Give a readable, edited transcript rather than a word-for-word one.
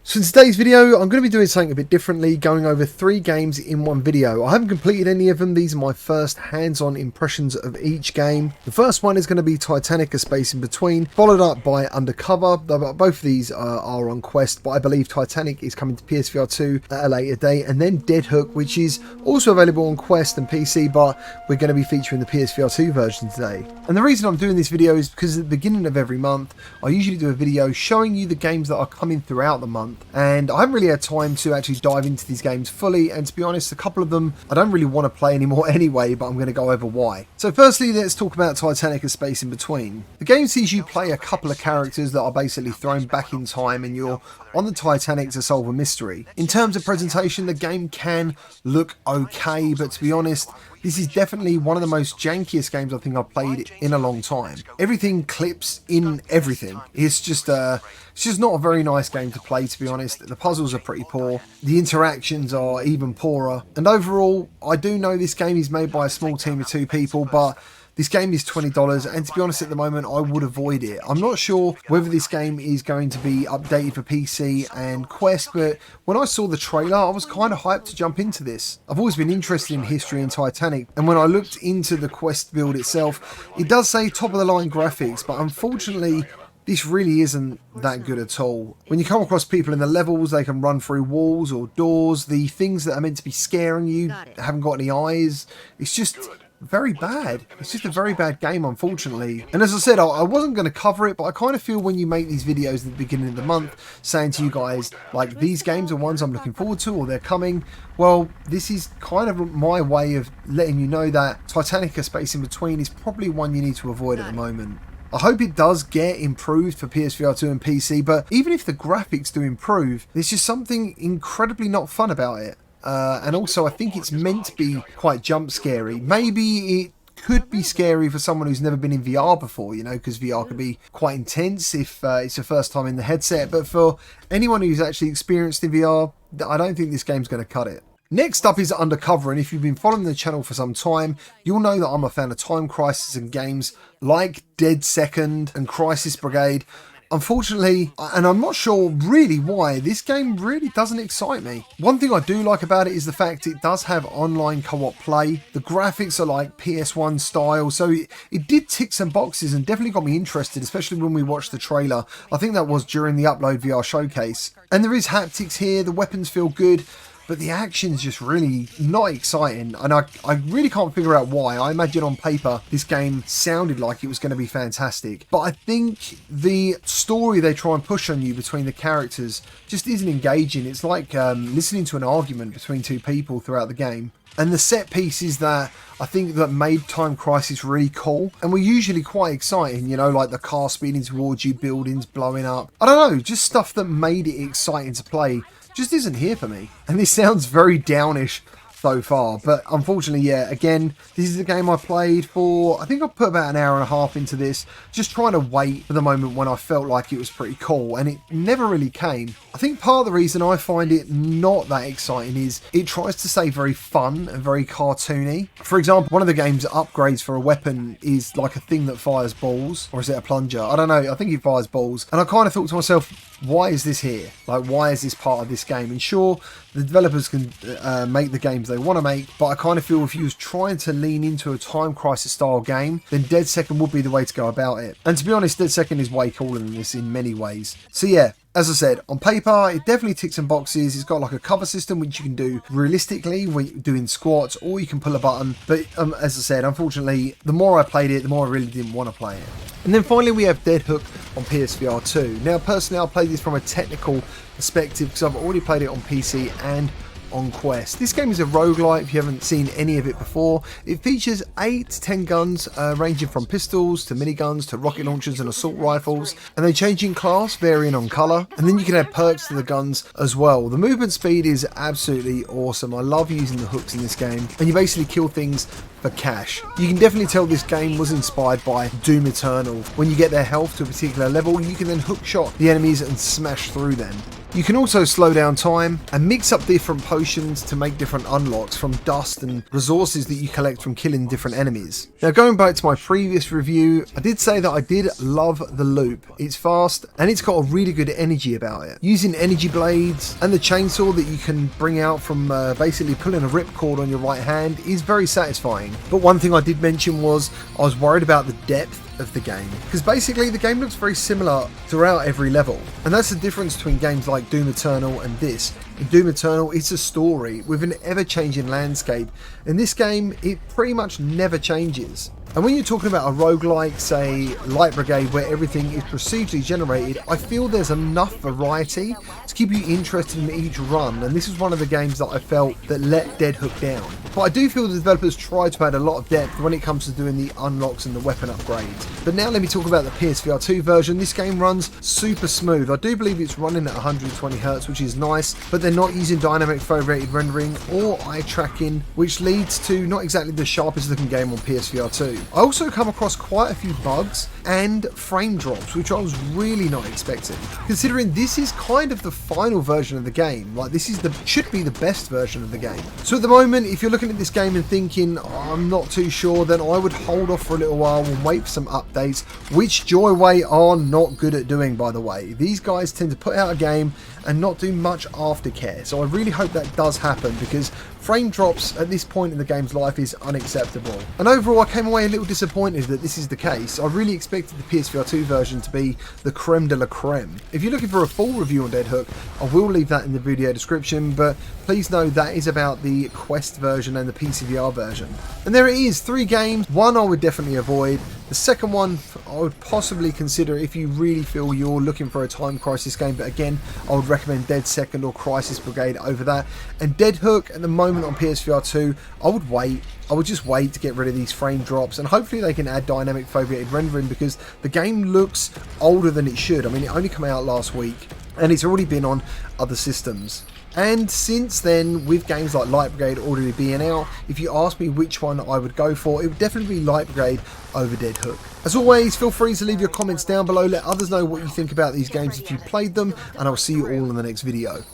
So in today's video, I'm going to be doing something a bit differently, going over 3 games in one video. I haven't completed any of them. These are my first hands-on impressions of each game. The first one is going to be Titanic, A Space in Between, followed up by Undercover. Both of these are on Quest, but I believe Titanic is coming to PSVR2 at a later date. And then Dead Hook, which is also available on Quest and PC, but we're going to be featuring the PSVR2 version today. And the reason I'm doing this video is because at the beginning of every month, I usually do a video showing you the games that are coming throughout the month. And I haven't really had time to actually dive into these games fully, and to be honest, a couple of them I don't really want to play anymore anyway, but I'm going to go over why. So firstly, let's talk about Titanic, A Space in Between. The game sees you play a couple of characters that are basically thrown back in time, and you're on the Titanic to solve a mystery. In terms of presentation, the game can look okay, but to be honest, this is definitely one of the most jankiest games I think I've played in a long time. Everything clips in everything. It's just not a very nice game to play, to be honest. The puzzles are pretty poor. The interactions are even poorer. And overall, I do know this game is made by a small team of 2 people, but this game is $20, and to be honest, at the moment, I would avoid it. I'm not sure whether this game is going to be updated for PC and Quest, but when I saw the trailer, I was kind of hyped to jump into this. I've always been interested in history and Titanic, and when I looked into the Quest build itself, it does say top-of-the-line graphics, but unfortunately, this really isn't that good at all. When you come across people in the levels, they can run through walls or doors. The things that are meant to be scaring you haven't got any eyes. It's just very bad. It's just a very bad game, unfortunately. And as I said, I wasn't going to cover it, but I kind of feel when you make these videos at the beginning of the month saying to you guys, like, these games are ones I'm looking forward to or they're coming, well, this is kind of my way of letting you know that Titanic, A Space in Between is probably one you need to avoid at the moment. I hope it does get improved for PSVR2 and PC, but even if the graphics do improve, there's just something incredibly not fun about it. And also, I think it's meant to be quite jump scary. Maybe it could be scary for someone who's never been in VR before, you know, because VR could be quite intense if it's your first time in the headset. But for anyone who's actually experienced in VR, I don't think this game's going to cut it. Next up is Undercover, and if you've been following the channel for some time, you'll know that I'm a fan of time crisis and games like Dead Second and Crisis Brigade. Unfortunately, and I'm not sure really why, this game really doesn't excite me. One thing I do like about it is the fact it does have online co-op play. The graphics are like PS1 style, so it did tick some boxes and definitely got me interested, especially when we watched the trailer. I think that was during the Upload VR showcase. And there is haptics here, the weapons feel good, but the action's just really not exciting, and I really can't figure out why. I imagine on paper this game sounded like it was going to be fantastic, but I think the story they try and push on you between the characters just isn't engaging. It's like listening to an argument between 2 people throughout the game. And the set pieces that I think that made Time Crisis really cool and were usually quite exciting, you know, like the car speeding towards you, buildings blowing up. I don't know, just stuff that made it exciting to play just isn't here for me. And this sounds very downish so far, but unfortunately, yeah, again, this is a game I played for, I think I put about an hour and a half into this, just trying to wait for the moment when I felt like it was pretty cool, and it never really came. I think part of the reason I find it not that exciting is it tries to stay very fun and very cartoony. For example, one of the game's upgrades for a weapon is like a thing that fires balls, or is it a plunger? I don't know, I think it fires balls, and I kind of thought to myself, why is this here? Like, why is this part of this game? And sure, the developers can make the games they want to make, but I kind of feel if you was trying to lean into a Time Crisis style game, then Dead Second would be the way to go about it. And to be honest, Dead Second is way cooler than this in many ways. So yeah, as I said, on paper, it definitely ticks some boxes. It's got like a cover system, which you can do realistically when you're doing squats, or you can pull a button. But as I said, unfortunately, the more I played it, the more I really didn't want to play it. And then finally, we have Dead Hook on PSVR2. Now, personally, I'll play this from a technical perspective because I've already played it on PC and on Quest. This game is a roguelite if you haven't seen any of it before. It features 8 to 10 guns ranging from pistols to miniguns to rocket launchers and assault rifles, and they change in class varying on colour, and then you can add perks to the guns as well. The movement speed is absolutely awesome. I love using the hooks in this game, and you basically kill things for cash. You can definitely tell this game was inspired by Doom Eternal. When you get their health to a particular level, you can then hook shot the enemies and smash through them. You can also slow down time and mix up different potions to make different unlocks from dust and resources that you collect from killing different enemies. Now, going back to my previous review, I did say that I did love the loop. It's fast and it's got a really good energy about it. Using energy blades and the chainsaw that you can bring out from basically pulling a ripcord on your right hand is very satisfying. But one thing I did mention was I was worried about the depth of the game, because basically the game looks very similar throughout every level, and that's the difference between games like Doom Eternal and this. In Doom Eternal, it's a story with an ever-changing landscape. In this game, it pretty much never changes. And when you're talking about a roguelike, say Light Brigade, where everything is procedurally generated, I feel there's enough variety to keep you interested in each run, and this is one of the games that I felt that let Dead Hook down. But I do feel the developers tried to add a lot of depth when it comes to doing the unlocks and the weapon upgrades. But now let me talk about the PSVR2 version. This game runs super smooth. I do believe it's running at 120Hz, which is nice, but they're not using dynamic frame rate rendering or eye tracking, which leads to not exactly the sharpest looking game on PSVR2. I also come across quite a few bugs and frame drops, which I was really not expecting, considering this is kind of the final version of the game. Like, this is should be the best version of the game. So at the moment, if you're looking at this game and thinking, oh, I'm not too sure, then I would hold off for a little while and wait for some updates, which Joyway are not good at doing, by the way. These guys tend to put out a game and not do much aftercare, so I really hope that does happen, because frame drops at this point in the game's life is unacceptable. And overall, I came away a little disappointed that this is the case. I really expected the PSVR2 version to be the creme de la creme. If you're looking for a full review on Dead Hook, I will leave that in the video description, but please know that is about the Quest version and the PCVR version. And there it is, 3 games. One I would definitely avoid. The second one I would possibly consider if you really feel you're looking for a Time Crisis game, but again, I would recommend Dead Second or Crisis Brigade over that. And Dead Hook at the moment on PSVR2, I would wait. I would just wait to get rid of these frame drops, and hopefully they can add dynamic foveated rendering, because the game looks older than it should. I mean, it only came out last week and it's already been on other systems. And since then, with games like Light Brigade already being out, if you ask me which one I would go for, it would definitely be Light Brigade over Dead Hook. As always, feel free to leave your comments down below, let others know what you think about these games if you played them, and I'll see you all in the next video.